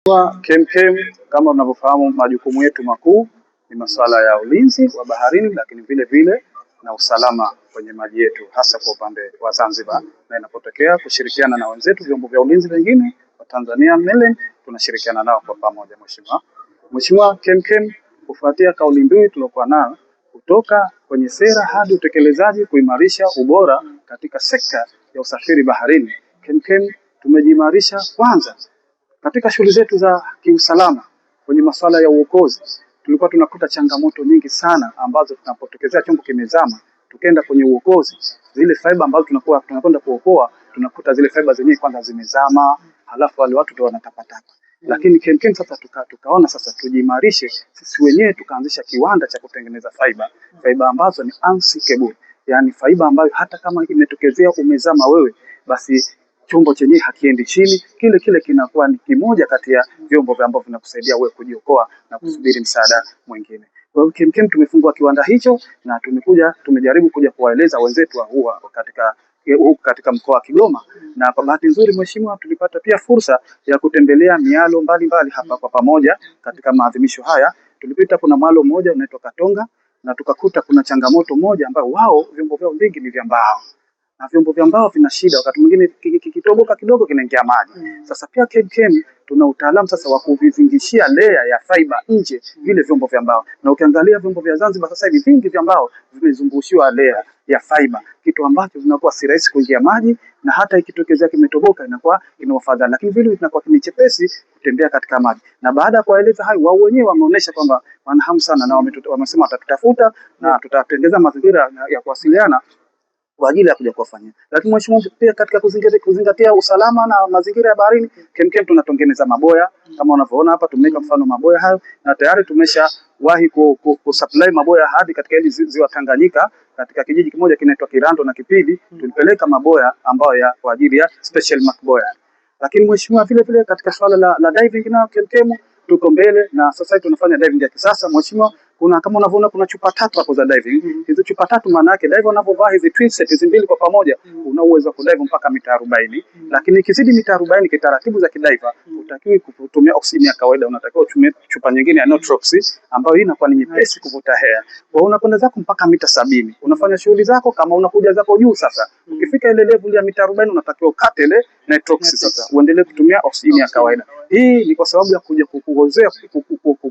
KMKM kama unavyofahamu, majukumu yetu makuu ni masuala ya ulinzi wa baharini, lakini vile vile na usalama kwenye maji yetu, hasa kwa upande wa Zanzibar, na inapotokea kushirikiana na wenzetu vyombo vya ulinzi wengine wa Tanzania Mainland, tunashirikiana nao kwa pamoja. Mheshimiwa KMKM, kufuatia kauli mbiu tuliokuwa nayo kutoka kwenye sera hadi utekelezaji, kuimarisha ubora katika sekta ya usafiri baharini, KMKM tumejiimarisha kwanza katika shughuli zetu za kiusalama. Kwenye masuala ya uokozi tulikuwa tunakuta changamoto nyingi sana ambazo tunapotokezea chombo kimezama, tukaenda kwenye uokozi, zile fiber ambazo tunakwenda kuokoa, tunakuta zile fiber zenyewe kwanza zimezama, halafu wale watu ndio wanatapatapa. Lakini KMKM sasa tukaona sasa tujiimarishe sisi wenyewe, tukaanzisha kiwanda cha kutengeneza fiber ambazo ni unsinkable, yani fiber ambayo hata kama imetokezea umezama wewe, basi chombo chenyewe hakiendi chini, kile kinakuwa ni kimoja kati ya vyombo ambavyo vinakusaidia wewe kujiokoa na kusubiri msaada mwingine. Kwa hiyo KMKM tumefungua kiwanda hicho na tumejaribu kuja kuwaeleza wenzetu wa katika mkoa wa Kigoma, na kwa bahati nzuri mheshimiwa, tulipata pia fursa ya kutembelea mialo mbalimbali hapa kwa pamoja katika maadhimisho haya. Tulipita, kuna mwalo mmoja unaitwa Katonga, na tukakuta kuna changamoto moja ambayo wao vyombo vyao vingi ni vya mbao, na vyombo vya mbao vina shida, wakati mwingine kikitoboka kidogo kinaingia maji. Sasa pia KMKM tuna utaalamu sasa wa kuvizingishia layer ya fiber nje vile vyombo vya mbao, na ukiangalia vyombo vya Zanzibar sasa hivi vingi vya mbao vimezungushiwa layer ya fiber, kitu ambacho vinakuwa si rahisi kuingia maji, na hata ikitokezea kimetoboka inakuwa inawafadhali, lakini vile vinakuwa ni chepesi kutembea katika maji. Na baada ya kueleza hayo, wao wenyewe wameonyesha kwamba wana hamu sana, na wamesema watatutafuta na tutatengeza mazingira ya kuwasiliana kwa ajili ya kuja kuwafanyia. Lakini mheshimiwa, pia katika kuzingatia usalama na mazingira ya baharini, KMKM tunatengeneza maboya kama unavyoona hapa. Tumeweka mfano maboya hayo, na tayari tumeshawahi kusupply maboya hadi katika ile ziwa Tanganyika, katika kijiji kimoja kinaitwa Kirando na Kipidi, tulipeleka maboya ambayo kwa ajili ya special maboya. Lakini mheshimiwa, vile katika swala la diving na KMKM tuko mbele, na sasa hivi tunafanya diving ya kisasa mheshimiwa. Kama unavyoona kuna chupa 3 hapo za diving. Hizo chupa 3 maana yake diver anapovaa hizi twin set hizi mbili kwa pamoja, una uwezo wa kudive mpaka mita 40. Lakini ikizidi mita 40 kitaratibu za kidiver, utakiwi kutumia oksijeni ya kawaida, unatakiwa utumie chupa nyingine ya nitrox ambayo hii inakuwa ni nyepesi kuvuta hewa. Kwa hiyo unakwenda zako mpaka mita 70. Unafanya shughuli zako, kama unakuja zako juu sasa, ukifika ile level ya mita 40 unatakiwa ukate ile nitrox sasa, uendelee kutumia oksijeni ya kawaida. Hii ni kwa sababu ya kuja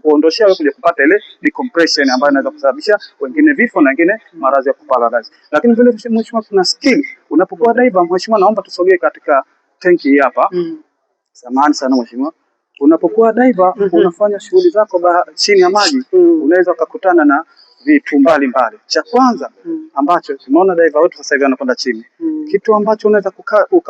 kuondoshia wewe kuja kupata ile decompression ambayo inaweza kusababisha wengine vifo na wengine maradhi ya kuparalyze. Lakini vile mheshimiwa, kuna skill unapokuwa diver mheshimiwa, naomba tusogee katika tanki hii hapa. Samahani sana mheshimiwa, unapokuwa diver unafanya shughuli zako chini ya maji, unaweza ukakutana na vitu mbalimbali. Cha kwanza ambacho tumeona diver wetu sasa hivi anakwenda chini, kitu ambacho unaweza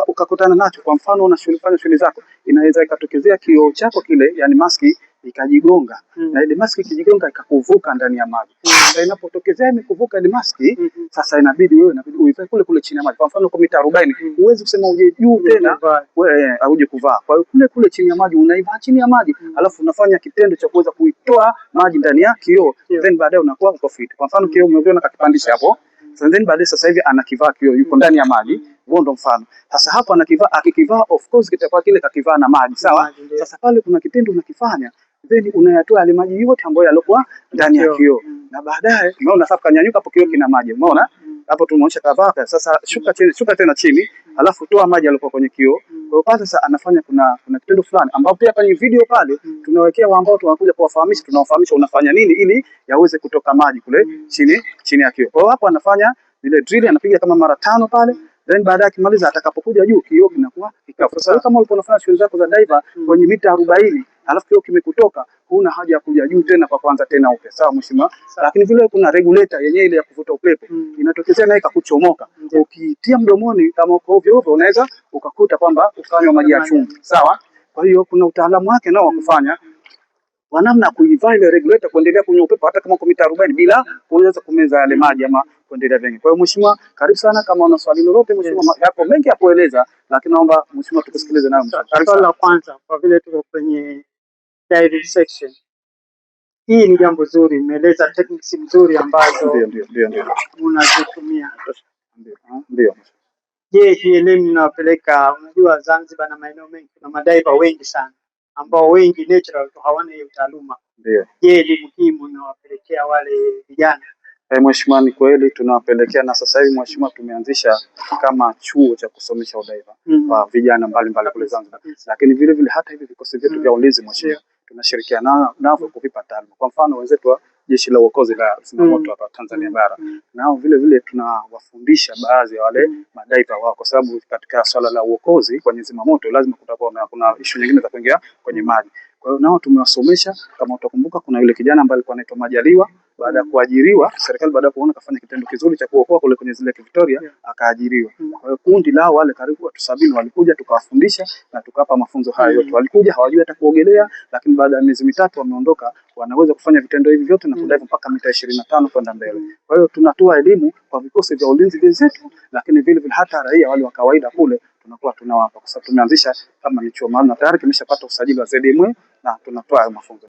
ukakutana nacho, kwa mfano unafanya shughuli zako, inaweza ikatokezea kioo chako kile, yani maski ikajigonga, na ile maski ikijigonga ikakuvuka ndani ya maji. Sasa inapotokezea imekuvuka ile maski, sasa inabidi uivae kule chini ya maji. Kwa mfano kwa mita 40 huwezi kusema uje juu tena uje kuvaa. Kwa hiyo kule chini ya maji unaivaa chini ya maji, alafu unafanya kitendo cha kuweza kuitoa maji ndani ya kioo, then baadaye unakuwa uko fit. Kwa mfano kioo umeona kakipandisha hapo, then baadaye sasa hivi anakivaa kioo, yuko ndani ya maji. Huo ndo mfano. Sasa hapo akikivaa, of course kitakuwa kile kakivaa na maji, sawa? Sasa pale kuna kitendo unakifanya, then unayatoa ile maji yote ambayo yalikuwa ndani ya kioo, na baadaye unaona sasa kanyanyuka hapo, kioo kina maji, umeona hapo, tumeonyesha kavaa. Sasa shuka tena chini, alafu toa maji yalikuwa kwenye kioo. Kwa hiyo pale sasa anafanya kuna kitendo fulani ambao pia kwenye video pale tunawekea ambao tunakuja kuwafahamisha, tunawafahamisha unafanya nini ili yaweze kutoka maji kule chini ya kioo. Kwa hiyo hapo anafanya ile drill, anapiga kama mara 5 pale, then baadaye akimaliza, atakapokuja juu kioo kinakuwa kikafu. Sasa kama ulikuwa unafanya shughuli zako za diver kwenye mita 40 alafu kioo kimekutoka, huna haja ya kuja juu tena kwa kwanza tena upya, sawa mheshimiwa? Lakini vile kuna regulator yenyewe ile ya kuvuta upepo, inatokezea naye ikakuchomoka, ukitia mdomoni kama uko ovyo unaweza ukakuta kwamba ukanywa maji ya chumvi, sawa? Kwa hiyo kuna utaalamu wake nao wa kufanya kwa namna kuivaa ile regulator kuendelea kunywa upepo hata kama uko mita 40 bila kuweza kumeza yale maji ama kuendelea vingi. Kwa hiyo mheshimiwa, karibu sana, kama una swali lolote mheshimiwa, yapo mengi ya kueleza, lakini naomba mheshimiwa tukusikilize nayo. Swali la kwanza, kwa vile tuko kwenye diving section, hii ni jambo zuri, umeeleza techniques nzuri ambazo ndio unazitumia. Ndio. Je, hii elimu inawapeleka, unajua Zanzibar na maeneo mengi kuna madiver wengi sana ambao wengi natural tu hawana hiyo taaluma. Ndio. Je, ni muhimu nawapelekea wale vijana? Mheshimiwa, ni kweli tunawapelekea, na sasa hivi mheshimiwa, tumeanzisha kama chuo cha kusomesha udaiva kwa vijana mbalimbali kule Zanzibar, lakini vile vile hata hivi vikosi vyetu vya ulinzi mheshimiwa, tunashirikiana navyo kuvipa taaluma. Kwa mfano wenzetu wa Jeshi la Uokozi la Zimamoto hapa Tanzania bara, nao vile vile tunawafundisha baadhi ya wale madaiva wao, kwa sababu katika swala la uokozi kwenye zimamoto lazima kutakuwa kuna issue nyingine za kuingia kwenye maji. Kwa hiyo nao tumewasomesha. Kama utakumbuka, kuna yule kijana ambaye alikuwa anaitwa Majaliwa, baada ya kuajiriwa serikali, baada ya kuona kafanya kitendo kizuri cha kuokoa kule kwenye zile Victoria, akaajiriwa. Kwa hiyo kundi lao wale karibu watu 70 walikuja, tukawafundisha na tukapa mafunzo hayo yote. Walikuja hawajui hata kuogelea, lakini baada ya miezi mitatu wameondoka, wanaweza kufanya vitendo hivi vyote na kudive mpaka mita 25 kwenda mbele. Kwa hiyo tunatoa elimu kwa vikosi vya ulinzi vyetu, lakini vile vile hata raia wale wa kawaida kule tunakuwa tunawapa, kwa sababu tumeanzisha kama ni chuo maalum na tayari kimeshapata usajili wa ZMA na tunatoa mafunzo.